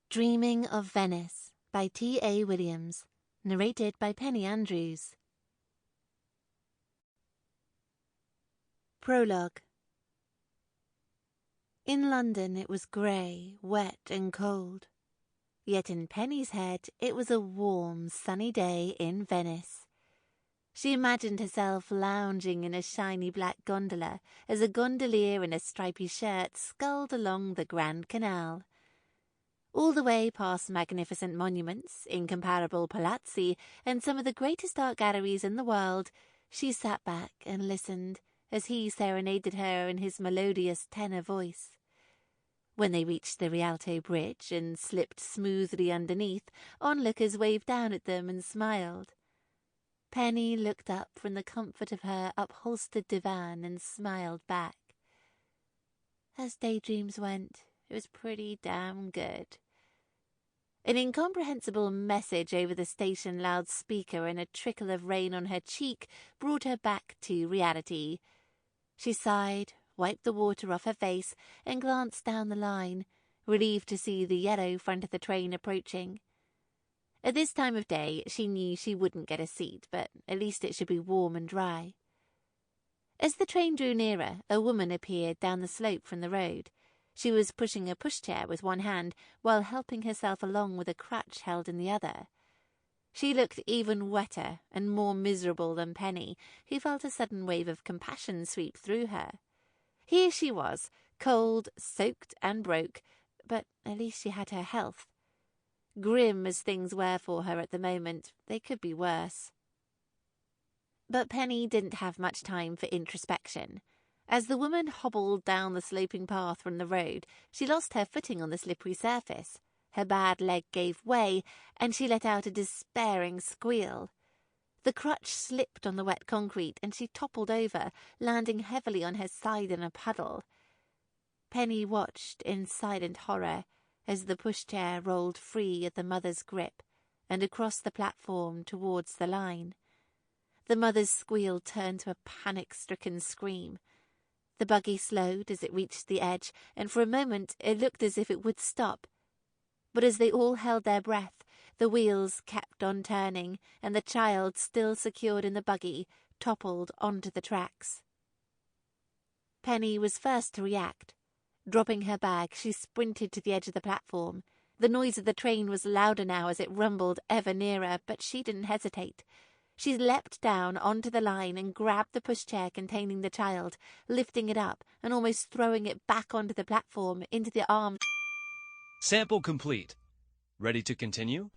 Dreaming of Venice by T.A. Williams, narrated by Penny Andrews. Prologue. In London it was grey, wet and cold. Yet in Penny's head it was a warm, sunny day in Venice. She imagined herself lounging in a shiny black gondola as a gondolier in a stripy shirt sculled along the Grand Canal. All the way past magnificent monuments, incomparable palazzi, and some of the greatest art galleries in the world, she sat back and listened as he serenaded her in his melodious tenor voice. When they reached the Rialto Bridge and slipped smoothly underneath, onlookers waved down at them and smiled. Penny looked up from the comfort of her upholstered divan and smiled back. As daydreams went, it was pretty damn good. An incomprehensible message over the station loudspeaker and a trickle of rain on her cheek brought her back to reality. She sighed, wiped the water off her face, and glanced down the line, relieved to see the yellow front of the train approaching. At this time of day, she knew she wouldn't get a seat, but at least it should be warm and dry. As the train drew nearer, a woman appeared down the slope from the road. She was pushing a pushchair with one hand while helping herself along with a crutch held in the other. She looked even wetter and more miserable than Penny, who felt a sudden wave of compassion sweep through her. Here she was, cold, soaked and broke, but at least she had her health. Grim as things were for her at the moment, they could be worse. But Penny didn't have much time for introspection. As the woman hobbled down the sloping path from the road, she lost her footing on the slippery surface. Her bad leg gave way, and she let out a despairing squeal. The crutch slipped on the wet concrete, and she toppled over, landing heavily on her side in a puddle. Penny watched in silent horror as the pushchair rolled free of the mother's grip and across the platform towards the line. The mother's squeal turned to a panic-stricken scream. The buggy slowed as it reached the edge, and for a moment it looked as if it would stop. But as they all held their breath, the wheels kept on turning, and the child, still secured in the buggy, toppled onto the tracks. Penny was first to react. Dropping her bag, she sprinted to the edge of the platform. The noise of the train was louder now as it rumbled ever nearer, but she didn't hesitate. She leapt down onto the line and grabbed the pushchair containing the child, lifting it up and almost throwing it back onto the platform into the arms. Sample complete. Ready to continue?